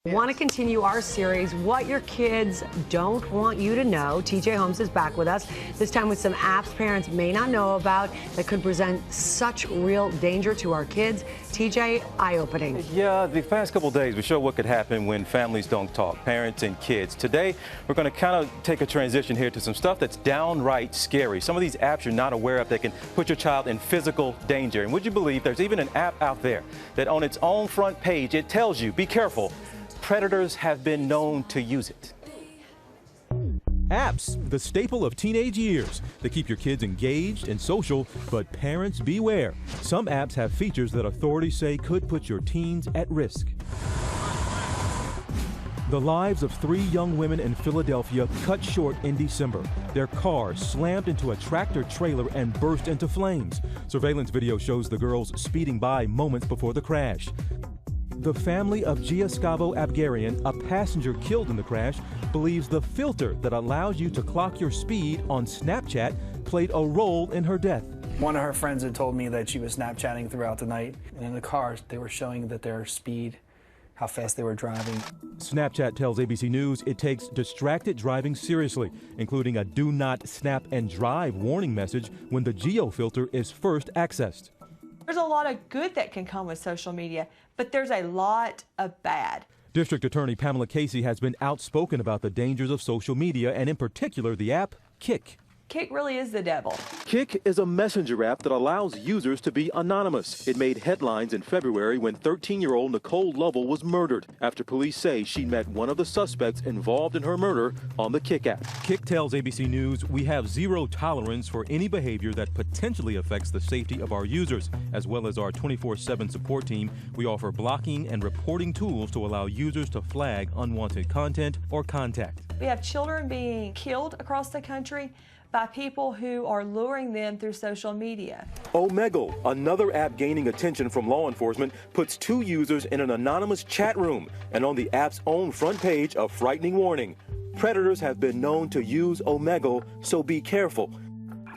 Want to continue our series, What Your Kids Don't Want You to Know. TJ Holmes is back with us, this time with some apps parents may not know about that could present such real danger to our kids. TJ, eye-opening. Yeah, the past couple of days we show what could happen when families don't talk, parents and kids. Today, we're going to kind of take a transition here to some stuff that's downright scary. Some of these apps you're not aware of that can put your child in physical danger. And would you believe there's even an app out there that on its own front page, it tells you, be careful. Predators have been known to use it. Apps, the staple of teenage years. They keep your kids engaged and social, but parents beware. Some apps have features that authorities say could put your teens at risk. The lives of 3 young women in Philadelphia cut short in December. Their car slammed into a tractor trailer and burst into flames. Surveillance video shows the girls speeding by moments before the crash. The family of Giascavo Abgarian, a passenger killed in the crash, believes the filter that allows you to clock your speed on Snapchat played a role in her death. One of her friends had told me that she was Snapchatting throughout the night, and in the car they were showing that their speed, how fast they were driving. Snapchat tells ABC News it takes distracted driving seriously, including a do not snap and drive warning message when the geo filter is first accessed. There's a lot of good that can come with social media, but there's a lot of bad. District Attorney Pamela Casey has been outspoken about the dangers of social media and in particular the app Kik. Kik really is the devil. Kik is a messenger app that allows users to be anonymous. It made headlines in February when 13-year-old Nicole Lovell was murdered after police say she met one of the suspects involved in her murder on the Kik app. Kik tells ABC News, we have zero tolerance for any behavior that potentially affects the safety of our users. As well as our 24/7 support team, we offer blocking and reporting tools to allow users to flag unwanted content or contact. We have children being killed across the country by people who are luring them through social media. Omegle, another app gaining attention from law enforcement, puts 2 users in an anonymous chat room, and on the app's own front page, a frightening warning. Predators have been known to use Omegle, so be careful.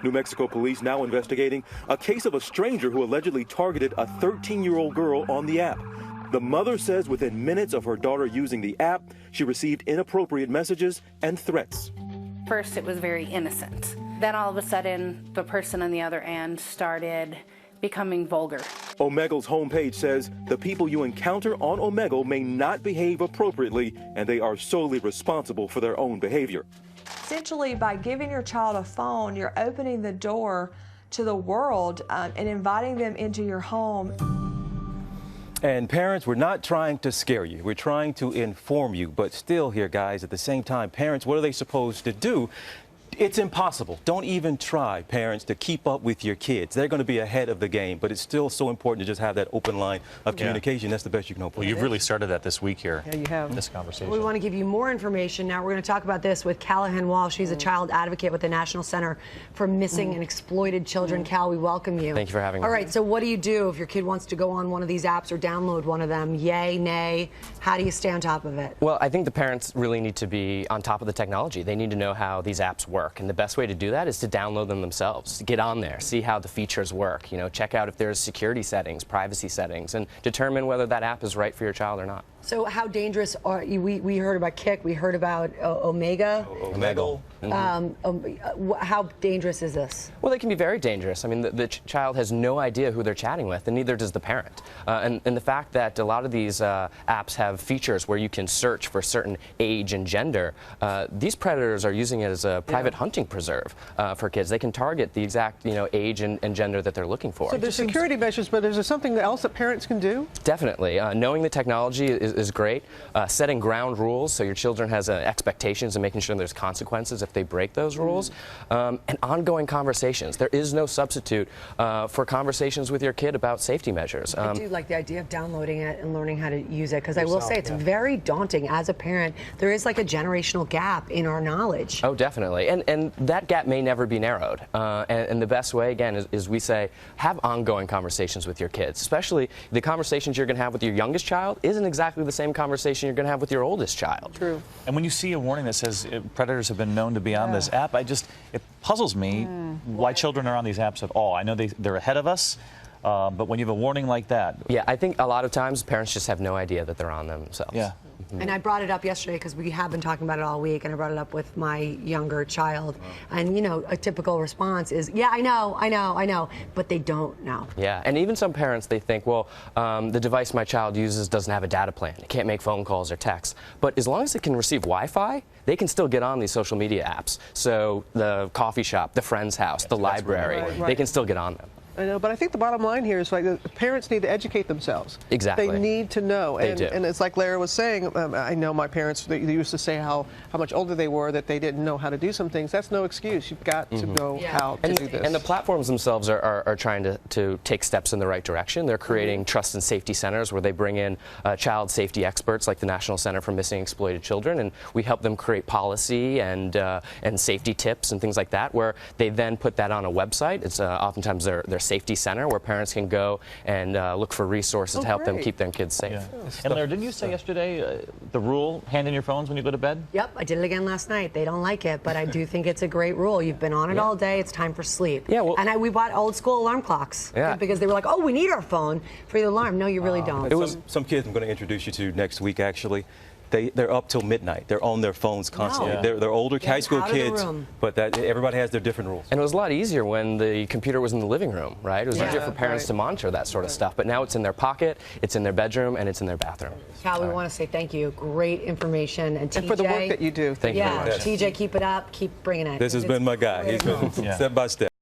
New Mexico police now investigating a case of a stranger who allegedly targeted a 13-year-old girl on the app. The mother says within minutes of her daughter using the app, she received inappropriate messages and threats. First, it was very innocent. Then all of a sudden, the person on the other end started becoming vulgar. Omegle's homepage says the people you encounter on Omegle may not behave appropriately, and they are solely responsible for their own behavior. Essentially, by giving your child a phone, you're opening the door to the world and inviting them into your home. And parents, we're not trying to scare you. We're trying to inform you. But still here, guys, at the same time, parents, what are they supposed to do? It's impossible. Don't even try, parents, to keep up with your kids. They're going to be ahead of the game, but it's still so important to just have that open line of communication. That's the best you can hope for. Well, you've really started that this week here. Yeah, you have. In this conversation. We want to give you more information now. We're going to talk about this with Callahan Wall. She's a child advocate with the National Center for Missing and Exploited Children. Cal, we welcome you. Thank you for having me. All right, so what do you do if your kid wants to go on one of these apps or download one of them? Yay, nay? How do you stay on top of it? Well, I think the parents really need to be on top of the technology. They need to know how these apps work, and the best way to do that is to download them themselves. Get on there, see how the features work. You know, check out if there's security settings, privacy settings, and determine whether that app is right for your child or not. So how dangerous are you? We heard about Kik, we heard about Omegle. How dangerous is this? Well, they can be very dangerous. I mean, the child has no idea who they're chatting with, and neither does the parent. And the fact that a lot of these apps have features where you can search for certain age and gender, these predators are using it as a private hunting preserve for kids. They can target the exact age and gender that they're looking for. So there's security measures, but is there something else that parents can do? Definitely. Knowing the technology is great. Setting ground rules so your children has expectations and making sure there's consequences if they break those rules. And ongoing conversations. There is no substitute for conversations with your kid about safety measures. I do like the idea of downloading it and learning how to use it, because I will say it's very daunting as a parent. There is like a generational gap in our knowledge. Oh, definitely. And that gap may never be narrowed. And the best way, again, is we say have ongoing conversations with your kids, especially the conversations you're going to have with your youngest child isn't exactly the same conversation you're going to have with your oldest child. True. And when you see a warning that says predators have been known to be on this app, it puzzles me why children are on these apps at all. I know they're ahead of us, but when you have a warning like that. Yeah, I think a lot of times parents just have no idea that they're on them themselves. Yeah. And I brought it up yesterday because we have been talking about it all week, and I brought it up with my younger child. And, you know, a typical response is, yeah, I know, but they don't know. Yeah, and even some parents, they think, well, the device my child uses doesn't have a data plan. It can't make phone calls or texts. But as long as it can receive Wi-Fi, they can still get on these social media apps. So the coffee shop, the friend's house, the library, they can still get on them. I know, but I think the bottom line here is like the parents need to educate themselves. Exactly. They need to know. They do. And it's like Lara was saying, I know my parents, they used to say how much older they were, that they didn't know how to do some things. That's no excuse. You've got to know how to do this. And the platforms themselves are trying to take steps in the right direction. They're creating trust and safety centers where they bring in child safety experts like the National Center for Missing and Exploited Children, and we help them create policy and safety tips and things like that, where they then put that on a website. It's oftentimes their safety center where parents can go and look for resources to help them keep their kids safe. Yeah. And Lara, didn't you say yesterday the rule, hand in your phones when you go to bed? Yep, I did it again last night. They don't like it, but I do think it's a great rule. You've been on it all day. It's time for sleep. Yeah, well, and we bought old school alarm clocks because they were like, oh, we need our phone for the alarm. No, you really don't. Some kids I'm going to introduce you to next week, actually. They're up till midnight. They're on their phones constantly. No. They're older high school kids, but everybody has their different rules. And it was a lot easier when the computer was in the living room, right? It was easier for parents to monitor that sort of stuff. But now it's in their pocket, it's in their bedroom, and it's in their bathroom. Cal, we want to say thank you. Great information. And TJ, for the work that you do. Thank you very much. TJ, keep it up. Keep bringing it. This has been my guy. He's been step by step.